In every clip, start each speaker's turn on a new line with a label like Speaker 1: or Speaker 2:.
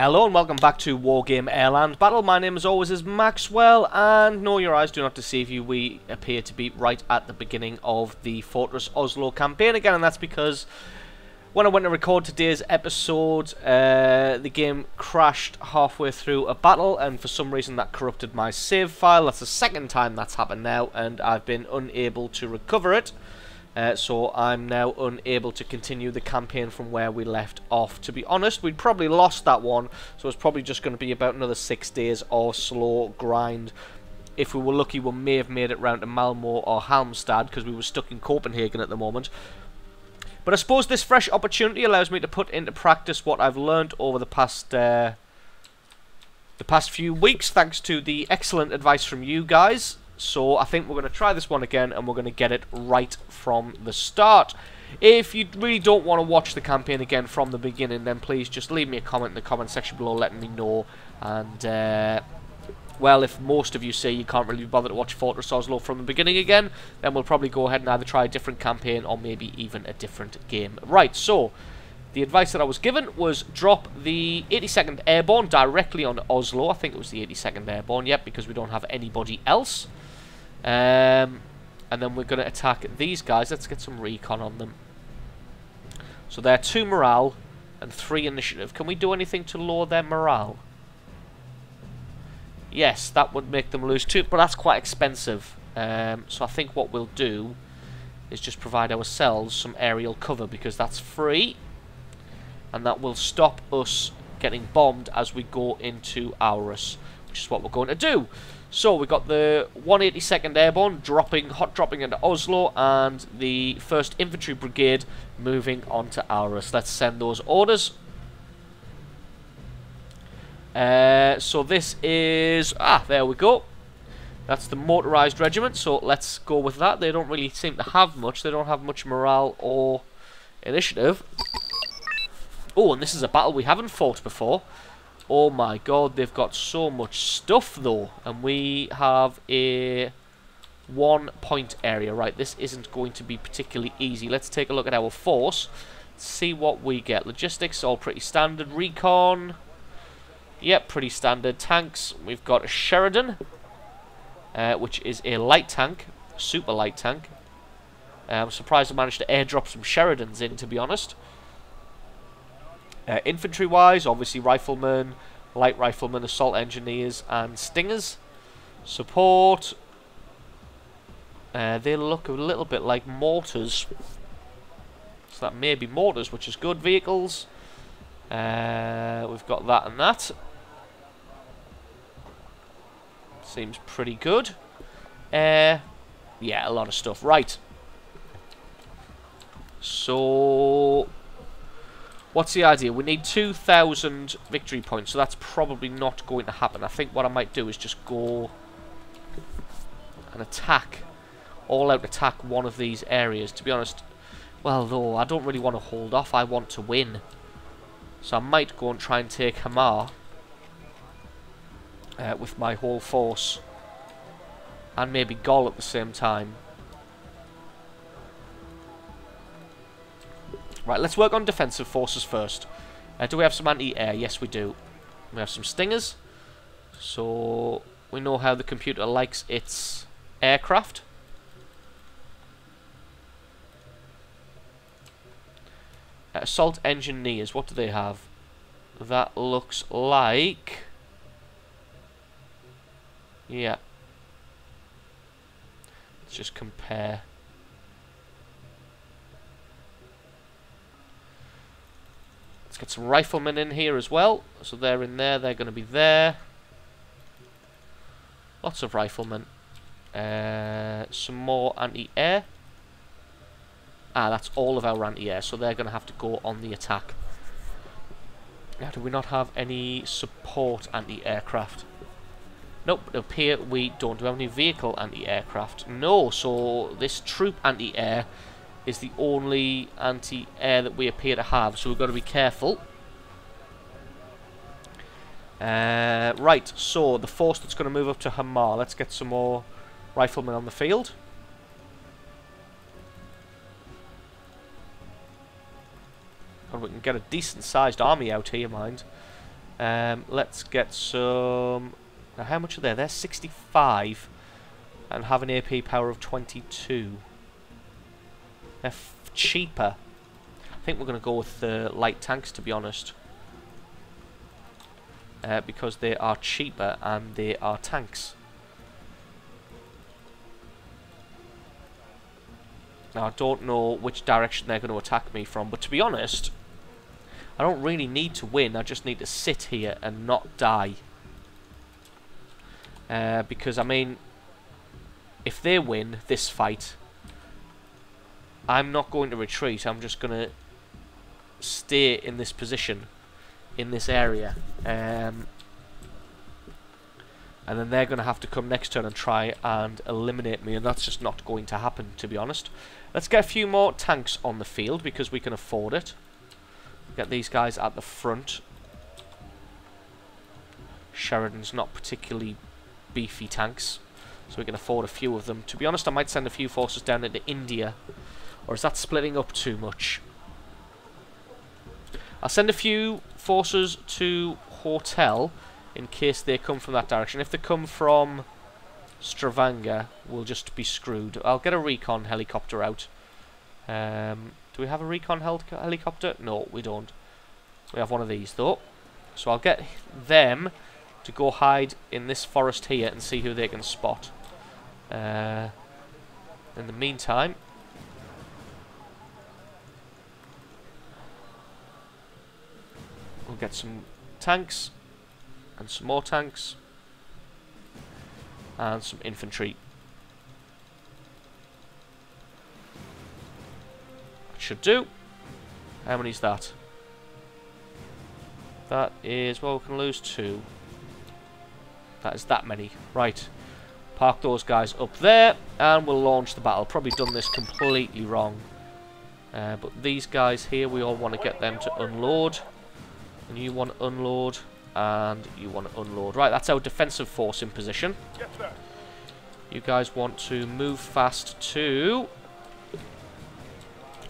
Speaker 1: Hello and welcome back to Wargame Airland Battle. My name as always is Maxwell, and no, your eyes do not deceive you. We appear to be right at the beginning of the Fortress Oslo campaign again, and that's because when I went to record today's episode, the game crashed halfway through a battle, and for some reason that corrupted my save file. That's the second time that's happened now, and I've been unable to recover it. So I'm now unable to continue the campaign from where we left off. To be honest, we'd probably lost that one, so it's probably just going to be about another 6 days or slow grind. If we were lucky, we may have made it round to Malmo or Halmstad, because we were stuck in Copenhagen at the moment. But I suppose this fresh opportunity allows me to put into practice what I've learned over the past few weeks, thanks to the excellent advice from you guys. So I think we're going to try this one again, and we're going to get it right from the start. If you really don't want to watch the campaign again from the beginning, then please just leave me a comment in the comment section below letting me know. And, well, if most of you say you can't really be bothered to watch Fortress Oslo from the beginning again, then we'll probably go ahead and either try a different campaign or maybe even a different game. Right, so the advice that I was given was drop the 82nd Airborne directly on Oslo. I think it was the 82nd Airborne, yep, because we don't have anybody else. And then we're going to attack these guys. Let's get some recon on them. So they're 2 morale and 3 initiative. Can we do anything to lower their morale? Yes, that would make them lose 2, but that's quite expensive. So I think what we'll do is just provide ourselves some aerial cover, because that's free, and that will stop us getting bombed as we go into Aurus, which is what we're going to do. So we got the 182nd Airborne hot dropping into Oslo, and the 1st Infantry Brigade moving on to Aurus. Let's send those orders. So this is there we go. That's the motorized regiment. So let's go with that. They don't really seem to have much. They don't have much morale or initiative. Oh, and this is a battle we haven't fought before. Oh my god, they've got so much stuff though. And we have a 1-point area. Right, this isn't going to be particularly easy. Let's take a look at our force. See what we get. Logistics, all pretty standard. Recon, yep, pretty standard. Tanks, we've got a Sheridan, which is a light tank. Super light tank. I'm surprised I managed to airdrop some Sheridans in, to be honest. Infantry-wise, obviously riflemen, light riflemen, assault engineers, and stingers. Support. They look a little bit like mortars. So that may be mortars, which is good. Vehicles. We've got that and that. Seems pretty good. Yeah, a lot of stuff. Right. So what's the idea? We need 2,000 victory points, so that's probably not going to happen. I think what I might do is just go and attack, all-out attack one of these areas. To be honest, well, though, I don't really want to hold off. I want to win. So I might go and try and take Hamar with my whole force, and maybe Gol at the same time. Right, let's work on defensive forces first. Do we have some anti-air? Yes, we do. We have some stingers. So we know how the computer likes its aircraft. Assault engineers, what do they have? That looks like, yeah. Let's just compare. Let's get some riflemen in here as well. So they're in there. They're going to be there. Lots of riflemen. Some more anti-air. That's all of our anti-air. So they're going to have to go on the attack. Now, do we not have any support anti-aircraft? Nope, it appears we don't. Do we have any vehicle anti-aircraft? No, so this troop anti-air is the only anti-air that we appear to have, so we've got to be careful. Right, so the force that's going to move up to Hamar. Let's get some more riflemen on the field. And we can get a decent sized army out here, mind. Let's get some... Now, how much are there? They're 65 and have an AP power of 22. They're cheaper. I think we're going to go with the light tanks, to be honest. Because they are cheaper and they are tanks. Now, I don't know which direction they're going to attack me from, but to be honest, I don't really need to win. I just need to sit here and not die. Because, I mean, if they win this fight, I'm not going to retreat. I'm just going to stay in this position, in this area. And then they're going to have to come next turn and try and eliminate me, and that's just not going to happen, to be honest. Let's get a few more tanks on the field, because we can afford it. Get these guys at the front. Sheridan's not particularly beefy tanks, so we can afford a few of them. To be honest, I might send a few forces down into India. Or is that splitting up too much? I'll send a few forces to Hotel in case they come from that direction. If they come from Stavanger, we'll just be screwed. I'll get a recon helicopter out. Do we have a recon helicopter? No, we don't. We have one of these, though. So I'll get them to go hide in this forest here and see who they can spot. In the meantime, we'll get some tanks and some more tanks and some infantry. That should do. How many is that? That is, well, we can lose 2. That is that many. Right. Park those guys up there, and we'll launch the battle. Probably done this completely wrong. But these guys here, we all want to get them to unload. And you want to unload, and you want to unload. Right, that's our defensive force in position. Yes, sir. You guys want to move fast to...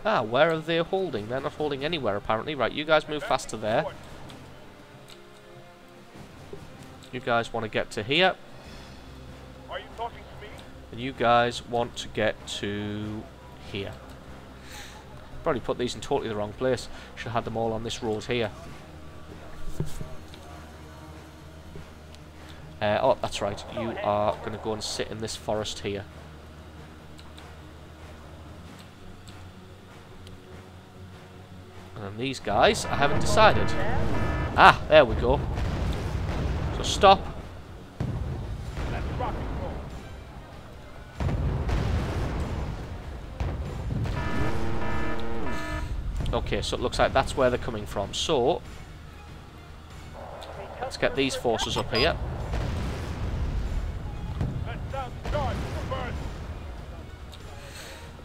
Speaker 1: Ah, where are they holding? They're not holding anywhere, apparently. Right, you guys move fast to there. You guys want to get to here.
Speaker 2: Are you talking to me?
Speaker 1: And you guys want to get to here. Probably put these in totally the wrong place. Should have had them all on this road here. Oh, that's right. You are going to go and sit in this forest here. And then these guys, I haven't decided. Ah, there we go. So stop. Okay, so it looks like that's where they're coming from. So let's get these forces up here.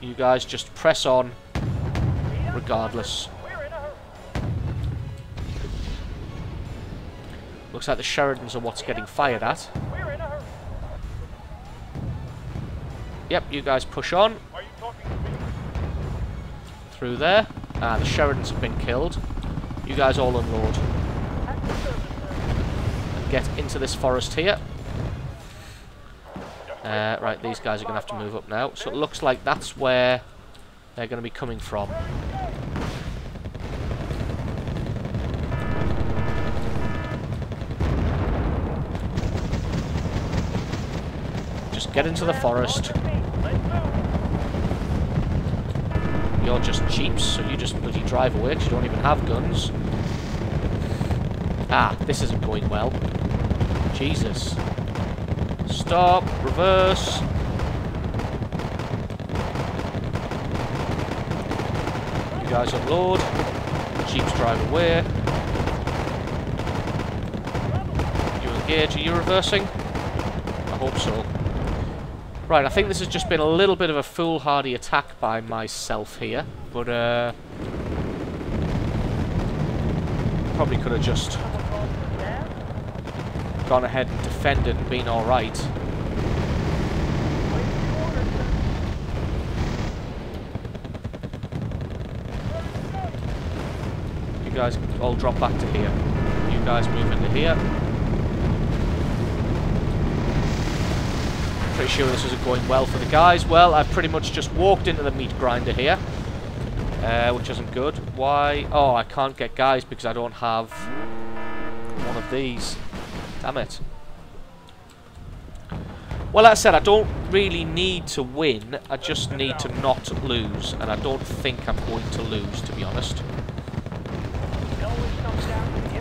Speaker 1: You guys just press on regardless. Looks like the Sheridans are what's getting fired at. Yep, you guys push on. Through there. Ah, the Sheridans have been killed. You guys all unload. And get into this forest here. Right, these guys are going to have to move up now. So it looks like that's where they're going to be coming from. Just get into the forest. You're just cheaps, so you just bloody drive away because you don't even have guns. Ah, this isn't going well. Jesus. Stop, reverse. You guys unload. Jeeps drive away. You engage. Are you reversing? I hope so. Right, I think this has just been a little bit of a foolhardy attack by myself here, but probably could have just gone ahead and defended and been alright. You guys all drop back to here. You guys move into here. Pretty sure this isn't going well for the guys. Well, I've pretty much just walked into the meat grinder here, which isn't good. Why? Oh, I can't get guys because I don't have one of these. Damn it. Well, like I said, I don't really need to win. I just need to not lose, and I don't think I'm going to lose, to be honest.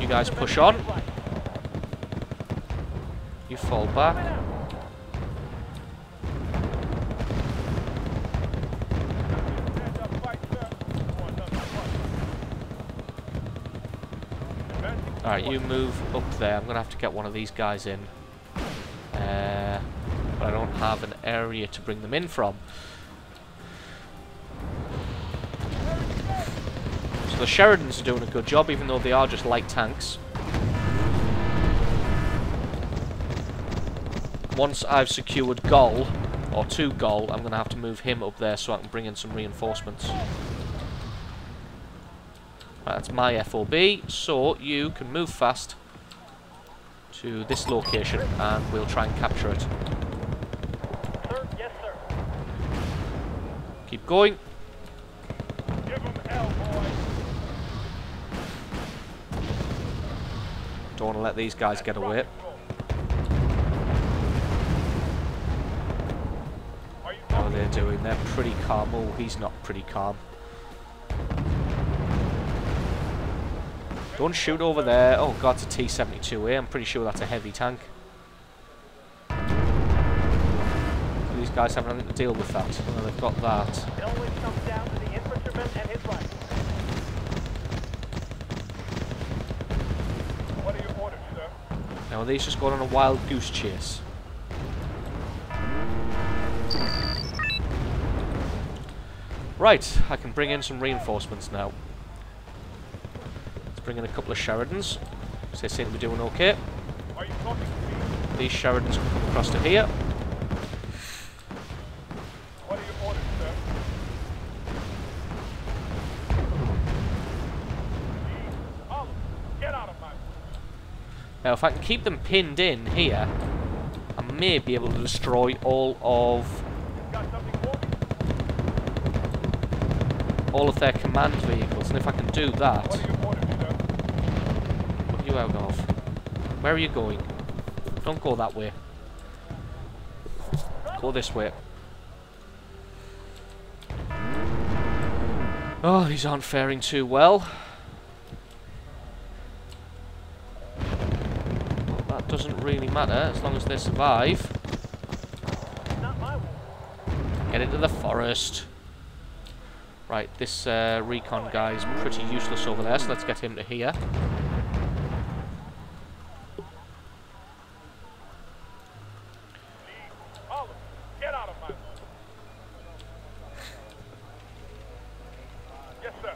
Speaker 1: You guys push on. You fall back. Alright, you move up there. I'm going to have to get one of these guys in. But I don't have an area to bring them in from. So the Sheridans are doing a good job, even though they are just light tanks. Once I've secured Gol, or 2 Gol, I'm going to have to move him up there so I can bring in some reinforcements. Right, that's my FOB, so you can move fast to this location and we'll try and capture it.
Speaker 2: Sir, yes, sir.
Speaker 1: Keep going.
Speaker 2: Give him hell, boy.
Speaker 1: Don't want to let these guys get away. How are they doing? They're pretty calm. Oh, he's not pretty calm. Don't shoot over there. Oh god, it's a T-72A. I'm pretty sure that's a heavy tank. These guys have nothing to deal with that. Well, they've got that.
Speaker 2: It always comes down to the infantryman and his right. What are your orders, sir?
Speaker 1: Now are these just going on a wild goose chase? Right, I can bring in some reinforcements now. Bring in a couple of Sheridans, because they seem to be doing okay.
Speaker 2: Are you talking to me?
Speaker 1: These Sheridans can come across to here.
Speaker 2: What are your orders, sir? Oliver, get out of my way.
Speaker 1: Now, if I can keep them pinned in here, I may be able to destroy all of their command vehicles. And if I can do that,
Speaker 2: What are your orders, sir?
Speaker 1: what are you out of? Where are you going? Don't go that way. Go this way. Oh, these aren't faring too well. But that doesn't really matter as long as they survive.
Speaker 2: Not my war.
Speaker 1: Get into the forest. Right, this recon guy's pretty useless over there, so let's get him to here.
Speaker 2: Oliver, get out of my way. Yes, sir.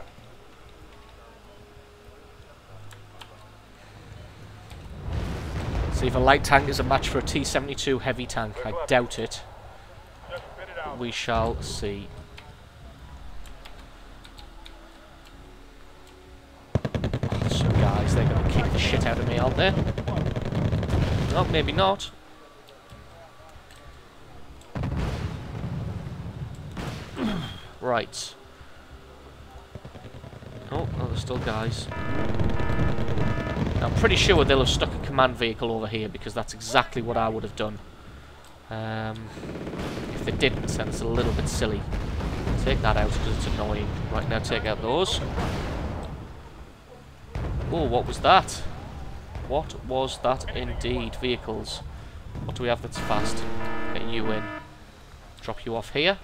Speaker 1: See if a light tank is a match for a T-72 heavy tank. I doubt it.
Speaker 2: Just spit it out.
Speaker 1: We shall see. So guys, they're going to kick the shit out of me, aren't they? No, maybe not. Right. Oh, there's still guys. I'm pretty sure they'll have stuck a command vehicle over here because that's exactly what I would have done. If they didn't, then it's a little bit silly. Take that out because it's annoying. Right, now take out those. Oh, what was that? What was that indeed? Vehicles. What do we have that's fast? Get you in. Drop you off here.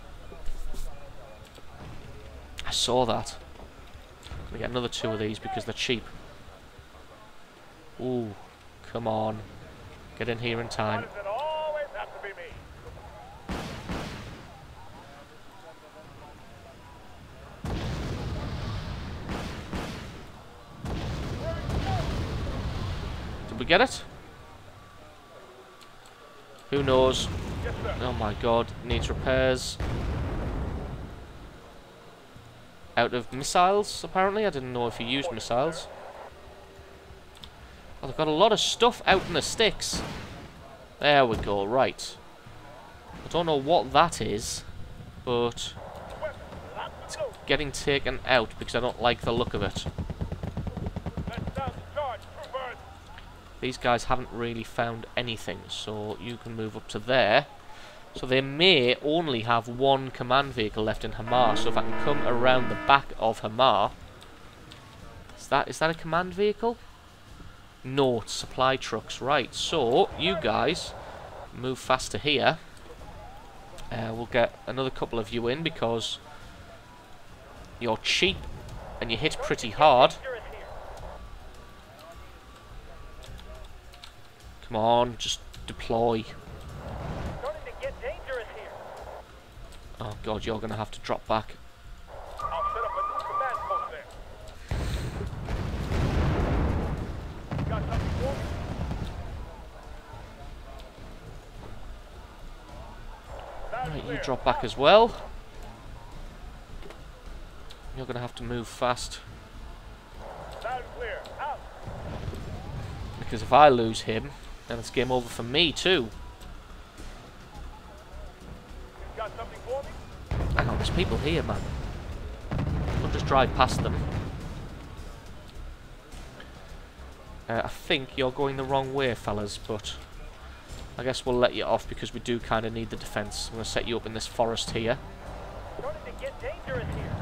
Speaker 1: I saw that. I'm gonna get another 2 of these because they're cheap. Ooh, come on. Get in here in time.
Speaker 2: Why does it always have to be me?
Speaker 1: Did we get it? Who knows?
Speaker 2: Yes, sir.
Speaker 1: Oh my god, needs repairs. Out of missiles, apparently. I didn't know if you used missiles. Oh, they've got a lot of stuff out in the sticks. There we go, right. I don't know what that is, but it's getting taken out because I don't like the look of it. These guys haven't really found anything, so you can move up to there. So they may only have one command vehicle left in Hamar, so if I can come around the back of Hamar... Is that a command vehicle? No, it's supply trucks. Right, so you guys move fast to here. We'll get another couple of you in because you're cheap and you hit pretty hard. Come on, just deploy. Oh god, you're going to have to drop back.
Speaker 2: I'll set up a new command post there. Got something for me?
Speaker 1: Right, you drop back as well. You're going to have to move fast.
Speaker 2: Loud and clear. Out.
Speaker 1: Because if I lose him, then it's game over for me too.
Speaker 2: Got something for me?
Speaker 1: Hang on, there's people here, man. We'll just drive past them. I think you're going the wrong way, fellas, but I guess we'll let you off because we do kind of need the defense. I'm going to set you up in this forest here.
Speaker 2: Starting to get dangerous here.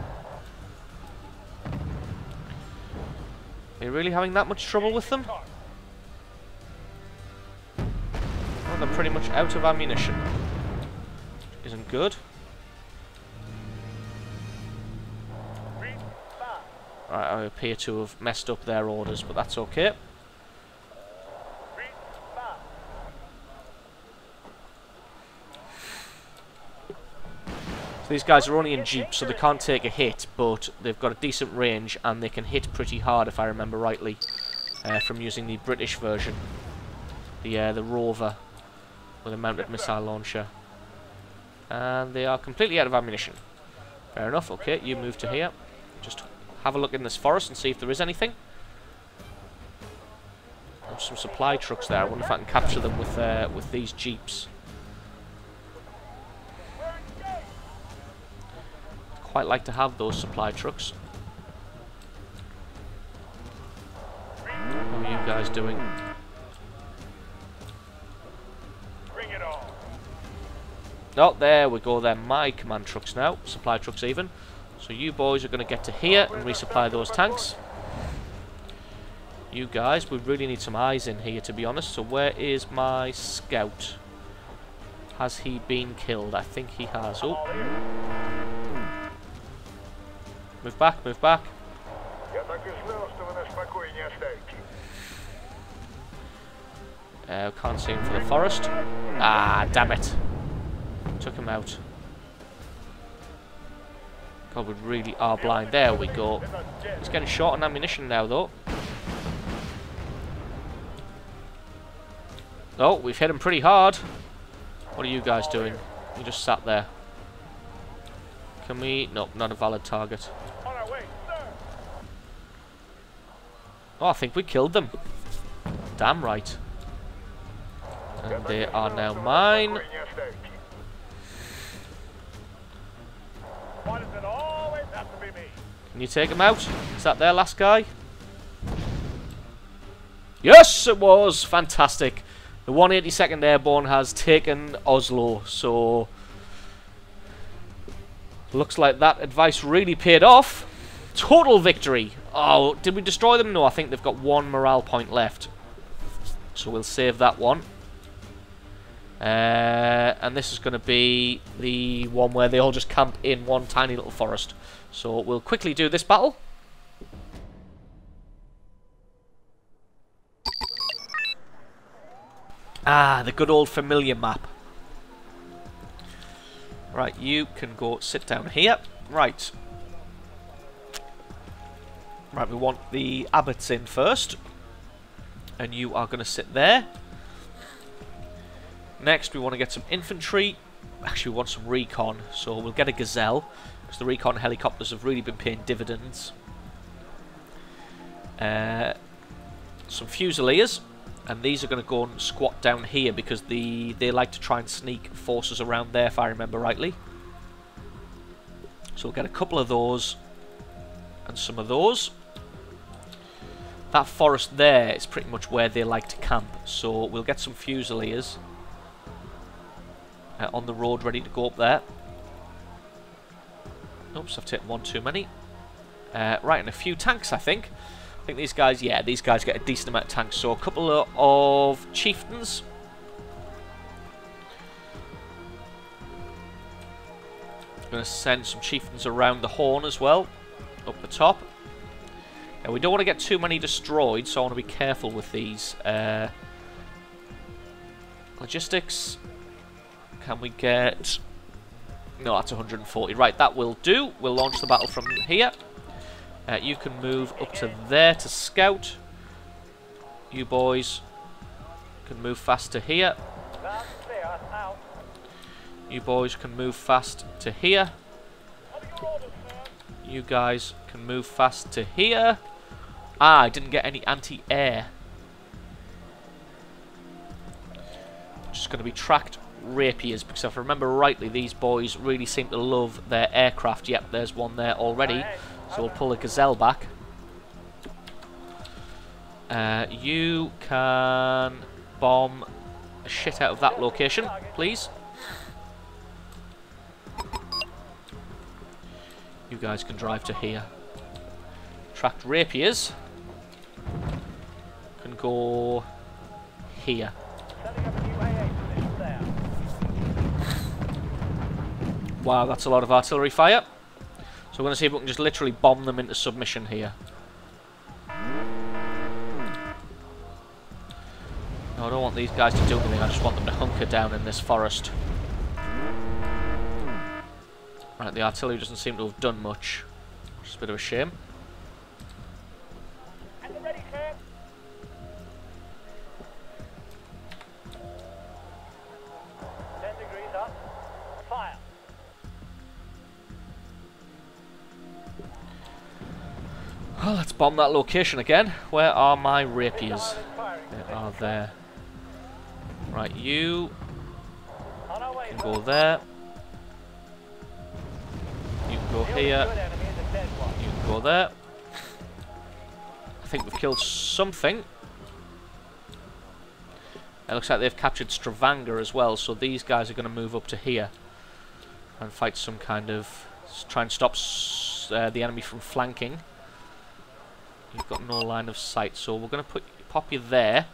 Speaker 1: Are you really having that much trouble with them? Well, they're pretty much out of ammunition. Isn't good. Right, I appear to have messed up their orders, but that's okay. So these guys are only in jeeps, so they can't take a hit, but they've got a decent range and they can hit pretty hard, if I remember rightly, from using the British version, the Rover with a mounted missile launcher. And they are completely out of ammunition. Fair enough. Okay, you move to here. Just have a look in this forest and see if there is anything. There's some supply trucks there. I wonder if I can capture them with these jeeps. Quite like to have those supply trucks. How are you guys doing?
Speaker 2: Bring it on.
Speaker 1: Oh, there we go. They're my command trucks now. Supply trucks even. So you boys are going to get to here and resupply those tanks. You guys, we really need some eyes in here, to be honest. So where is my scout? Has he been killed? I think he has. Oh. Move back, move back. Can't see him for the forest. Ah, damn it. Took him out. God, we really are blind. There we go. He's getting short on ammunition now, though. Oh, we've hit him pretty hard. What are you guys doing? You just sat there. Can we... Nope, not a valid target.
Speaker 2: On our way, sir.
Speaker 1: Oh, I think we killed them. Damn right. And they are now mine.
Speaker 2: Why does it always have to be me?
Speaker 1: Can you take him out? Is that their last guy? Yes, it was. Fantastic. The 182nd Airborne has taken Oslo, so... Looks like that advice really paid off. Total victory. Oh, did we destroy them? No, I think they've got one morale point left. So we'll save that one. And this is going to be the one where they all just camp in one tiny little forest. So we'll quickly do this battle. Ah, the good old familiar map. Right, you can go sit down here. Right. Right, we want the abbots in first. And you are going to sit there. Next, we want to get some infantry. Actually, we want some recon. So we'll get a Gazelle. Because the recon helicopters have really been paying dividends. So some Fusiliers, and these are going to go and squat down here because they like to try and sneak forces around there, if I remember rightly. So we'll get a couple of those and some of those. That forest there is pretty much where they like to camp, so we'll get some Fusiliers on the road ready to go up there. Oops, I've taken one too many. Right, and a few tanks, I think. I think these guys, yeah, these guys get a decent amount of tanks. So a couple of chieftains. I'm going to send some chieftains around the horn as well, up the top. Now we don't want to get too many destroyed, so I want to be careful with these. Logistics. Can we get... No, that's 140. Right, that will do. We'll launch the battle from here. You can move up to there to scout. You boys can move fast to here. You boys can move fast to here. You guys can move fast to here. Ah, I didn't get any anti-air. Just going to be tracked rapiers, because if I remember rightly, these boys really seem to love their aircraft. Yep, there's one there already. So we'll pull a gazelle back. You can bomb a shit out of that location, please. You guys can drive to here. Tracked rapiers can go here. Wow, that's a lot of artillery fire. So we're going to see if we can just literally bomb them into submission here. No, I don't want these guys to do anything, I just want them to hunker down in this forest. Right, the artillery doesn't seem to have done much, which is a bit of a shame. Well, let's bomb that location again. Where are my rapiers? They are there. Right, you can go there. You can go here. You can go there. I think we've killed something. It looks like they've captured Stavanger as well, so these guys are going to move up to here and fight some kind of... try and stop the enemy from flanking. You've got no line of sight, so we're going to pop you there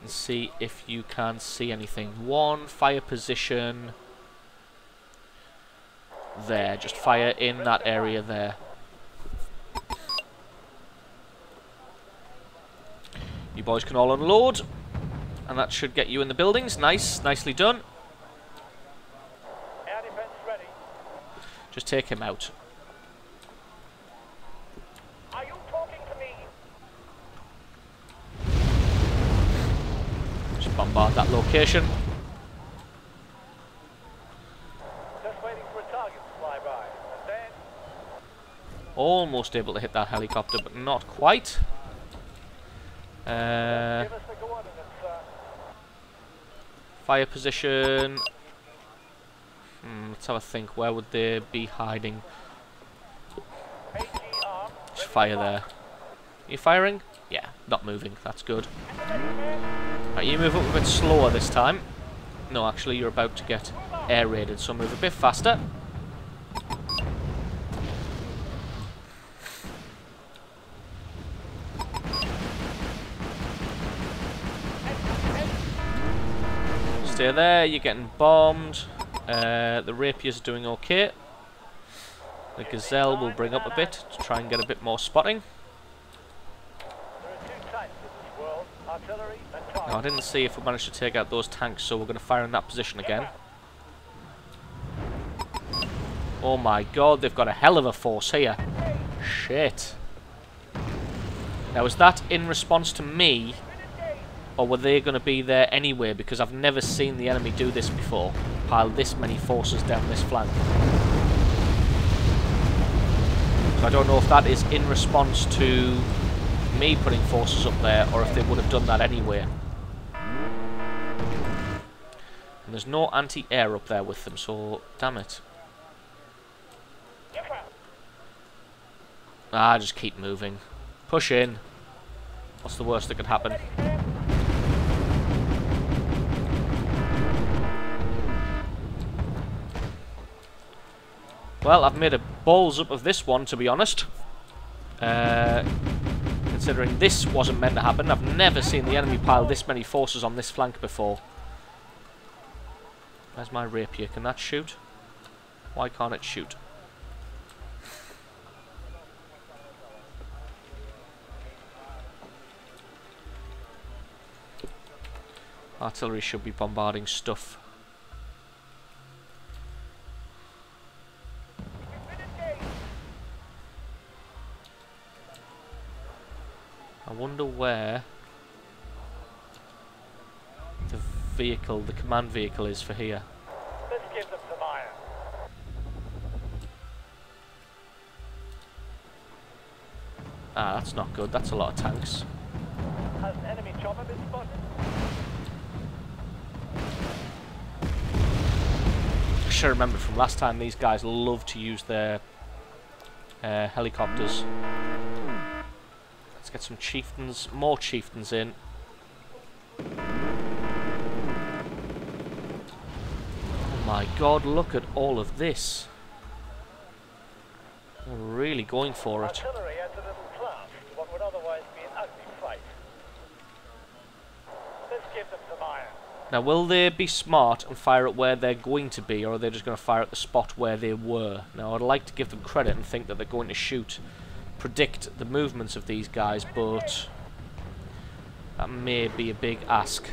Speaker 1: and see if you can see anything. One fire position there. Just fire in that area there. You boys can all unload, and that should get you in the buildings. Nice, nicely done. Just take him out. Bombard that location.
Speaker 2: Just waiting for a target to fly by. And then...
Speaker 1: Almost able to hit that helicopter, but not quite.
Speaker 2: Give us the coordinates, sir.
Speaker 1: Fire position. Let's have a think. Where would they be hiding? Just fire there. Are you firing? Yeah, not moving. That's good. Right, you move up a bit slower this time. No, actually, you're about to get air raided, so move a bit faster. Stay there, you're getting bombed. The rapiers are doing okay. The gazelle will bring up a bit to try and get a bit more spotting. No, I didn't see if we managed to take out those tanks, so we're going to fire in that position again. Oh my god, they've got a hell of a force here. Shit. Now, was that in response to me, or were they going to be there anyway? Because I've never seen the enemy do this before. Pile this many forces down this flank. So I don't know if that is in response to me putting forces up there, or if they would have done that anyway. And there's no anti-air up there with them, so damn it. Ah, just keep moving. Push in. What's the worst that could happen? Well, I've made a balls up of this one, to be honest. Considering this wasn't meant to happen. I've never seen the enemy pile this many forces on this flank before. Where's my rapier? Can that shoot? Why can't it shoot? Artillery should be bombarding stuff. I wonder where the vehicle, the command vehicle is for here.
Speaker 2: Let's give them some iron.
Speaker 1: Ah, that's not good. That's a lot of tanks.
Speaker 2: Has an enemy chopper been spotted?
Speaker 1: I should remember from last time, these guys love to use their helicopters. Let's get some chieftains, more chieftains in. Oh my god, look at all of this. They're really going for it.
Speaker 2: Artillery adds a little class to what would otherwise be an ugly fight. Let's give them some iron.
Speaker 1: Now, will they be smart and fire at where they're going to be, or are they just going to fire at the spot where they were? Now, I'd like to give them credit and think that they're going to predict the movements of these guys, but that may be a big ask.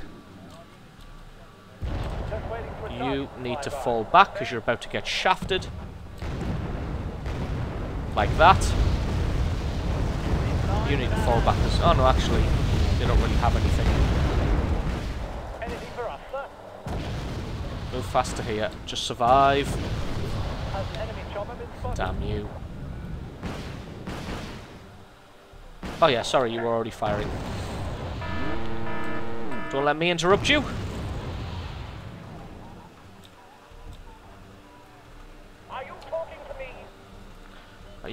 Speaker 2: Just waiting for a
Speaker 1: You
Speaker 2: target
Speaker 1: need to
Speaker 2: fly by.
Speaker 1: fall back because you're about to get shafted. Like that. You need to fall back as... Oh no, actually, they don't really have anything.
Speaker 2: Anything for us, sir?
Speaker 1: Move faster here. Just survive.
Speaker 2: Has an enemy chopper been spotted?
Speaker 1: Damn you. Oh yeah, sorry, you were already firing. Don't let me interrupt you.
Speaker 2: Are you talking to me?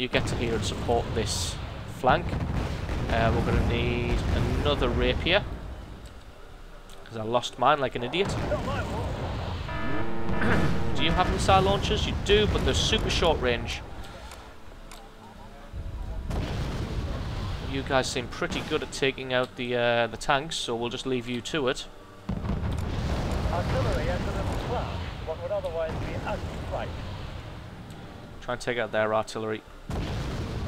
Speaker 1: You get to here and support this flank. We're going to need another rapier. Because I lost mine like an idiot.
Speaker 2: Not my fault.
Speaker 1: Do you have missile launchers? You do, but they're super short range. You guys seem pretty good at taking out the tanks, so we'll just leave you to it.
Speaker 2: Artillery adds a little class to what would otherwise be an ugly fight.
Speaker 1: Try and take out their artillery.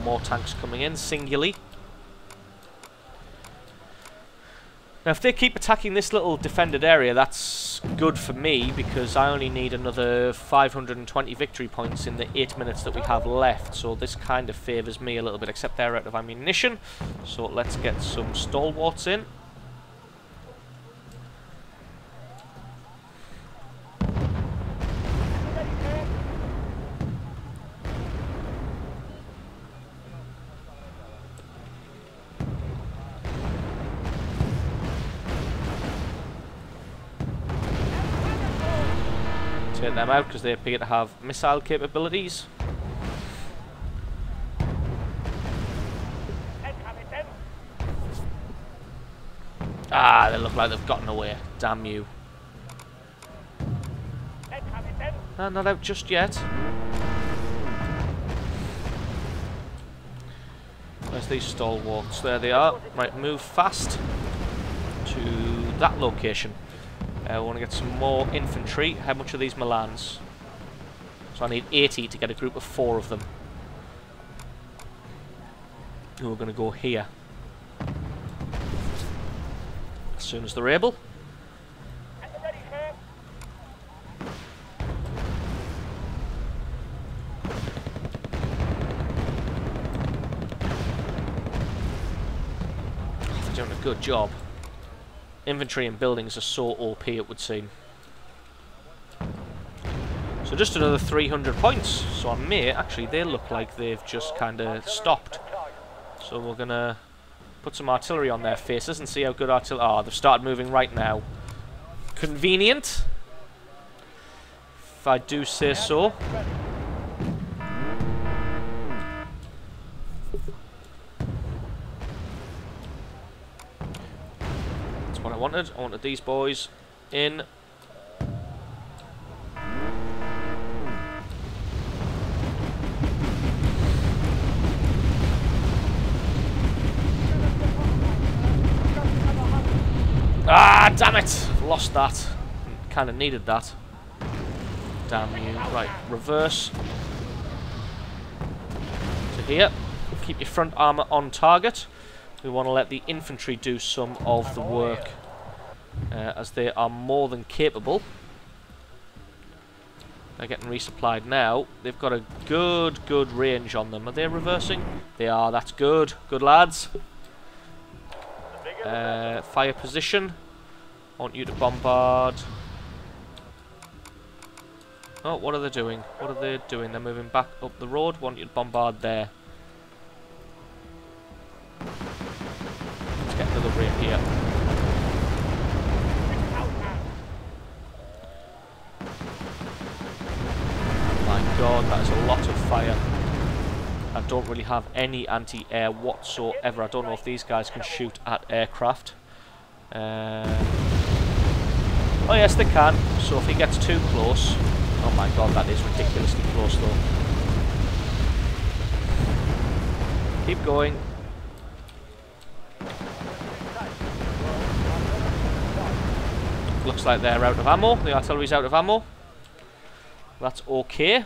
Speaker 1: More tanks coming in, singularly. Now, if they keep attacking this little defended area, that's good for me, because I only need another 520 victory points in the 8 minutes that we have left. So this kind of favours me a little bit, except they're out of ammunition. So let's get some stalwarts in. Take them out because they appear to have missile capabilities. Ah, they look like they've gotten away. Damn you. Not out just yet. Where's these stalwarts? There they are. Right, move fast to that location. We're going to get some more infantry. How much are these Milans? So I need 80 to get a group of 4 of them. And we're going to go here. As soon as they're able. They're doing a good job. Infantry and buildings are so OP, it would seem. So just another 300 points. So on me, actually, they look like they've just kind of stopped. So we're going to Put some artillery on their faces and see how good artillery... Oh, they've started moving right now. Convenient, if I do say so. That's what I wanted. I wanted these boys in. Ah, damn it! Lost that. Kind of needed that. Damn you. Right, reverse. To here. Keep your front armour on target. We want to let the infantry do some of the work, as they are more than capable. They're getting resupplied now. They've got a good range on them. Are they reversing? They are. That's good. Good lads. Fire position. I want you to bombard. Oh, what are they doing? What are they doing? They're moving back up the road. Want you to bombard there. Let's get another rapier. Oh my god, that is a lot of fire. I don't really have any anti-air whatsoever. I don't know if these guys can shoot at aircraft. Oh yes, they can. So if he gets too close... Oh my god, that is ridiculously close though. Keep going. Looks like they're out of ammo. The artillery's out of ammo. That's okay.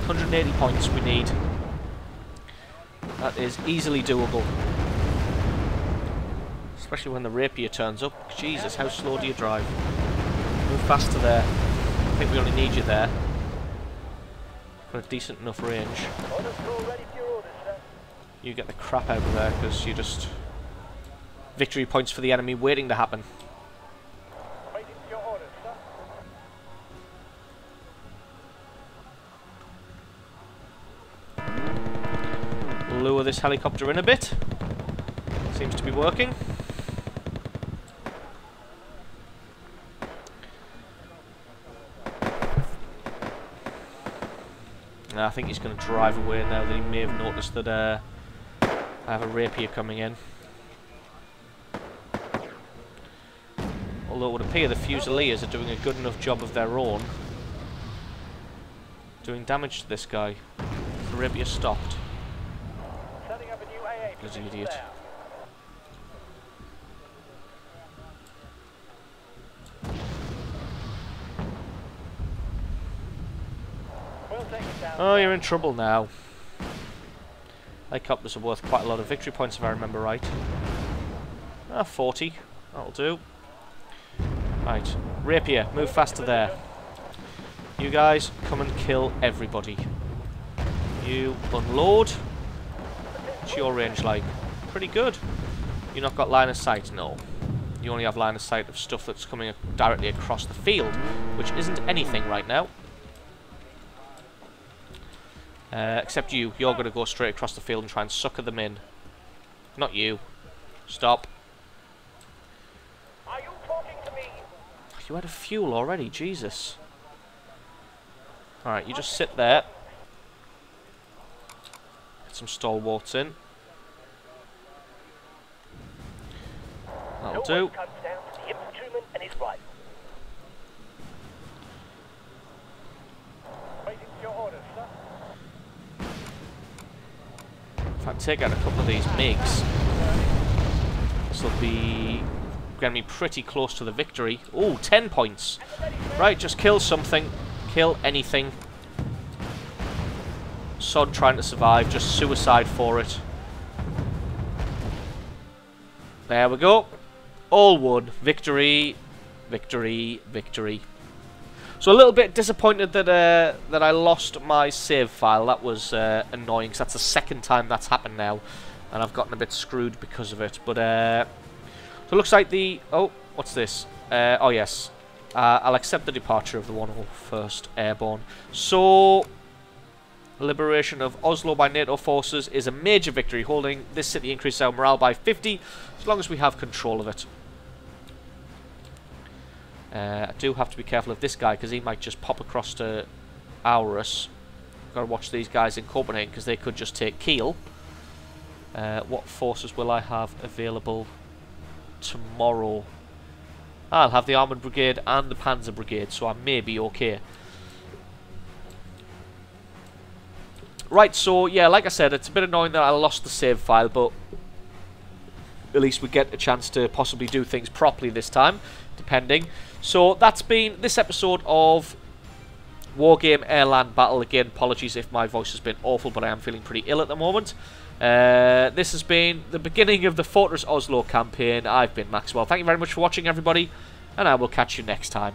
Speaker 1: 180 points we need. That is easily doable. Especially when the rapier turns up. Jesus, how slow do you drive? Move faster there. I think we only need you there. Got a decent enough range. You get the crap out of there because you just... Victory points for the enemy waiting to happen. Lure this helicopter in a bit. Seems to be working. I think he's going to drive away now that he may have noticed that I have a rapier coming in. Although it would appear the Fusiliers are doing a good enough job of their own, doing damage to this guy. The rapier stopped. Bloody idiot. Oh, you're in trouble now. Helicopters are worth quite a lot of victory points if I remember right. 40. That'll do. Right. Rapier, move faster there. You guys, come and kill everybody. You unload. What's your range like? Pretty good. You not got line of sight? No. You only have line of sight of stuff that's coming directly across the field, which isn't anything right now. Except you. You're going to go straight across the field and try and sucker them in. Not you. Stop.
Speaker 2: Are you talking to me?
Speaker 1: You had a fuel already, Jesus. Alright, you just sit there. Get some stalwarts in. That'll do.
Speaker 2: Comes down to the infantryman and his rifle. Waiting for your orders, sir.
Speaker 1: If I take out a couple of these MiGs, this will be going to be pretty close to the victory. Oh, 10 points. Right, just kill something. Kill anything. Sod trying to survive, just suicide for it. There we go. All won. Victory, victory, victory. So a little bit disappointed that that I lost my save file. That was annoying, because that's the second time that's happened now, and I've gotten a bit screwed because of it. But so it looks like the... Oh, what's this? Oh yes, I'll accept the departure of the 101st Airborne. So, liberation of Oslo by NATO forces is a major victory. Holding this city increases our morale by 50, as long as we have control of it. I do have to be careful of this guy, because he might just pop across to Aarhus. Got to watch these guys in Copenhagen, because they could just take Kiel. What forces will I have available tomorrow? I'll have the Armoured Brigade and the Panzer Brigade, so I may be okay. Right, so yeah, like I said, it's a bit annoying that I lost the save file, but at least we get a chance to possibly do things properly this time, depending. So that's been this episode of Wargame Airland Battle. Again, apologies if my voice has been awful, but I am feeling pretty ill at the moment. This has been the beginning of the Fortress Oslo campaign. I've been Maxwell. Thank you very much for watching, everybody, and I will catch you next time.